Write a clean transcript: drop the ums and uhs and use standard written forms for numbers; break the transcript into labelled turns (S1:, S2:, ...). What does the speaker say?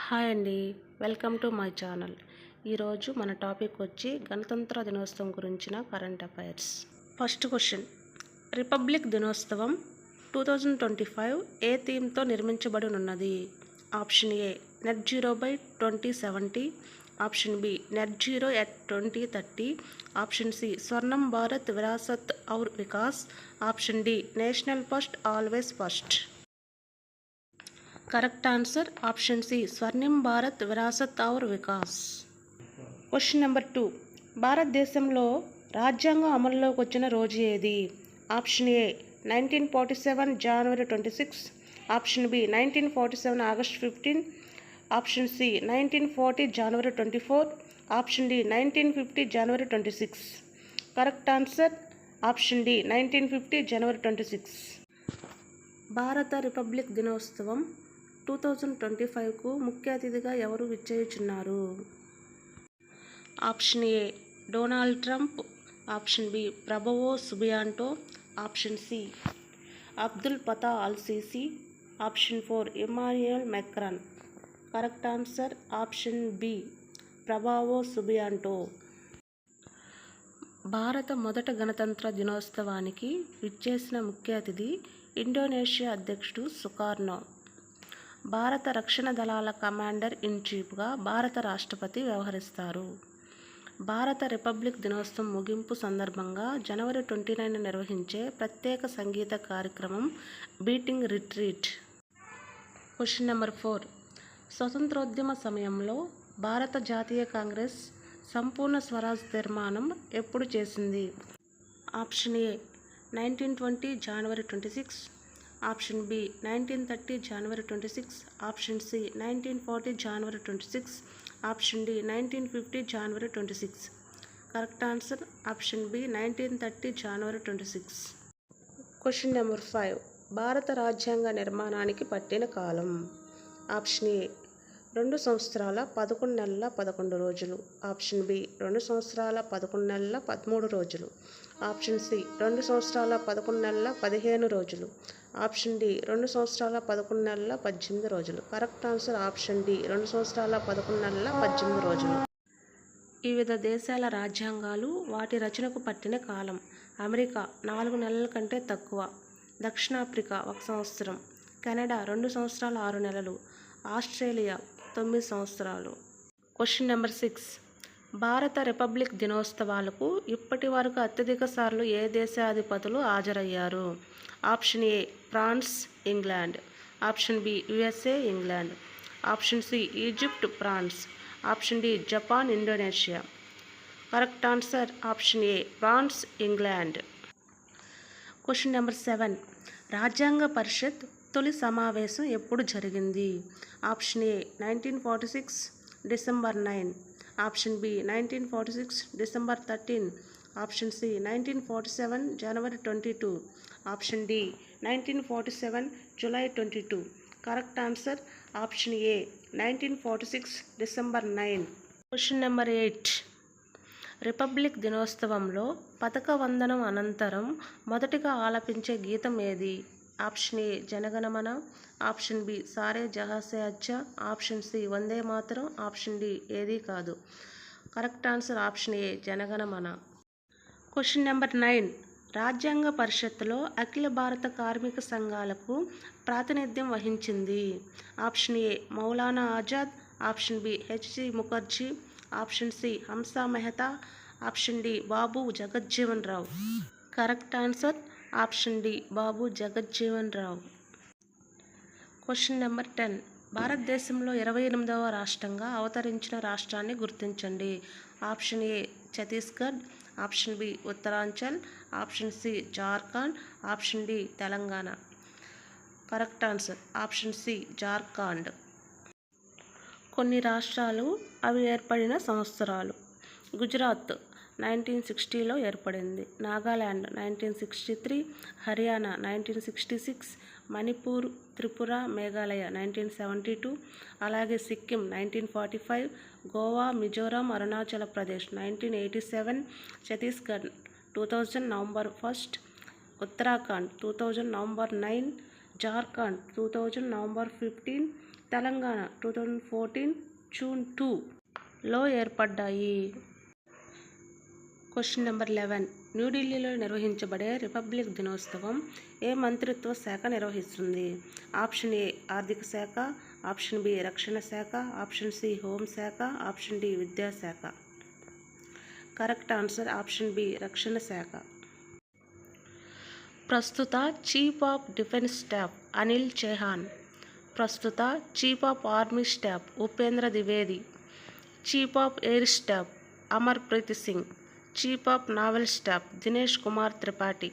S1: Hi అండి, welcome to my channel. ఈరోజు మన టాపిక్ వచ్చి గణతంత్ర దినోత్సవం గురించిన current affairs. First question, republic దినోత్సవం 2025 ఏ థీమ్తో నిర్మించబడినున్నది? Option A net zero by 2070, option B net zero at 2030, option C Swarnim Bharat Virasat aur Vikas, option D national first always first. Correct answer option C Swarnim Bharat Virasat aur Vikas. Question number 2, భారతదేశంలో రాజ్యాంగం అమల్లోకి వచ్చిన రోజు ఏది? ఆప్షన్ ఏ 1947 జనవరి 26, option B 1947 August 15, option C 1940 జనవరి 24, option D 1950 జనవరి 26. Correct answer option D 1950 జనవరి 26. భారత రిపబ్లిక్ దినోత్సవం 2025కు ముఖ్య అతిథిగా ఎవరు విచ్చేయుచున్నారు? Option A Donald Trump, option B Prabowo Subianto, option C Abdul Fattah al Sisi, option 4 Emmanuel Macron. Correct answer option B Prabowo Subianto. భారత మొదట గణతంత్ర దినోత్సవానికి విచ్చేసిన ముఖ్య అతిథి ఇండోనేషియా అధ్యక్షుడు సుకార్నో. భారత రక్షణ దళాల కమాండర్ ఇన్ చీఫ్గా భారత రాష్ట్రపతి వ్యవహరిస్తారు. భారత రిపబ్లిక్ దినోత్సవం ముగింపు సందర్భంగా జనవరి 29 నిర్వహించే ప్రత్యేక సంగీత కార్యక్రమం బీటింగ్ రిట్రీట్. క్వశ్చన్ నెంబర్ 4, స్వతంత్రోద్యమ సమయంలో భారత జాతీయ కాంగ్రెస్ సంపూర్ణ స్వరాజ్ తీర్మానం ఎప్పుడు చేసింది? ఆప్షన్ ఏ 1920 జనవరి 26, ఆప్షన్ బి 1930 జనవరి 26, ఆప్షన్ సి 1940 జనవరి 26, ఆప్షన్ డి 1950 జనవరి 26. కరెక్ట్ ఆన్సర్ ఆప్షన్ బి 1930 జనవరి 26. క్వశ్చన్ నెంబర్ 5, భారత రాజ్యాంగ నిర్మాణానికి పట్టిన కాలం. ఆప్షన్ ఏ 2 సంవత్సరాల 11 నెలల 11 రోజులు, ఆప్షన్ బి 2 సంవత్సరాల 11 నెలల 13 రోజులు, ఆప్షన్ సి 2 సంవత్సరాల 11 నెలల 15 రోజులు, ఆప్షన్ డి 2 సంవత్సరాల 11 నెలల 18 రోజులు. కరెక్ట్ ఆన్సర్ ఆప్షన్ డి 2 సంవత్సరాల 11 నెలల 18 రోజులు. వివిధ దేశాల రాజ్యాంగాలు వాటి రచనకు పట్టిన కాలం. అమెరికా 4 నెలల కంటే తక్కువ, దక్షిణాఫ్రికా 1 సంవత్సరం, కెనడా 2 సంవత్సరాల 6 నెలలు, ఆస్ట్రేలియా 9 సంవత్సరాలు. క్వశ్చన్ నెంబర్ 6, భారత రిపబ్లిక్ దినోత్సవాలకు ఇప్పటి వరకు అత్యధిక సార్లు ఏ దేశాధిపతులు హాజరయ్యారు? Option A France England, option B USA England, option C Egypt France, option D Japan Indonesia. Correct answer option A France England. Question number 7, రాజ్యాంగ పరిషత్ తొలి సమావేశం ఎప్పుడు జరిగింది? Option A 1946 December 9, option B 1946 December 13, option C 1947 జనవరి 22, option D 1947 July 22. Correct answer option A 1946 December 9. Question number 8, republic దినోత్సవంలో పతాక వందనం అనంతరం మొదటిగా ఆలపించే గీతం ఏది? Option A Janaganamana, option B Saare Jahase Achha, option C Vande Mataram, option D ఏదీ కాదు. Correct answer option A Janaganamana. Question number 9, రాజ్యాంగ పరిషత్తులో అఖిల భారత కార్మిక సంఘాలకు ప్రాతినిధ్యం వహించింది. Option A Maulana Azad, option B HC Mukherjee, option C Hansa Mehta, option D Babu Jagjivan Rao. Correct answer option D Babu Jagjivan Rao. Question number 10, భారతదేశంలో 28వ రాష్ట్రంగా అవతరించిన రాష్ట్రాన్ని గుర్తించండి. Option A Chhattisgarh, option B Uttaranchal, option C Jharkhand, option D Telangana. Correct answer option C Jharkhand. కొన్ని రాష్ట్రాలు అవి ఏర్పడిన సంవత్సరాలు. గుజరాత్ 1960లో ఏర్పడింది, నాగాలాండ్ 1963, హర్యానా 1966, మణిపూర్, త్రిపుర, మేఘాలయ 1972, అలాగే Sikkim 1945, Goa, Mizoram, Arunachal Pradesh 1987, Chhattisgarh 2000 November 1, Uttarakhand 2000 November 9, Jharkhand 2000 November 15, Telangana 2014 June 2లో ఏర్పడ్డాయి. Question number 11. న్యూఢిల్లీలో నిర్వహించబడే రిపబ్లిక్ దినోత్సవం ఏ మంత్రిత్వ శాఖ నిర్వహిస్తుంది? ఆప్షన్ ఏ ఆర్థిక శాఖ, ఆప్షన్ బి రక్షణ శాఖ, ఆప్షన్ సి హోంశాఖ, ఆప్షన్ డి విద్యాశాఖ. కరెక్ట్ ఆన్సర్ ఆప్షన్ బి రక్షణ శాఖ. ప్రస్తుత chief of defence staff Anil Chauhan. ప్రస్తుత chief of army staff Upendra Dwivedi. Chief of air staff Amarpreet Singh. Chief of naval staff Dinesh Kumar Tripathi.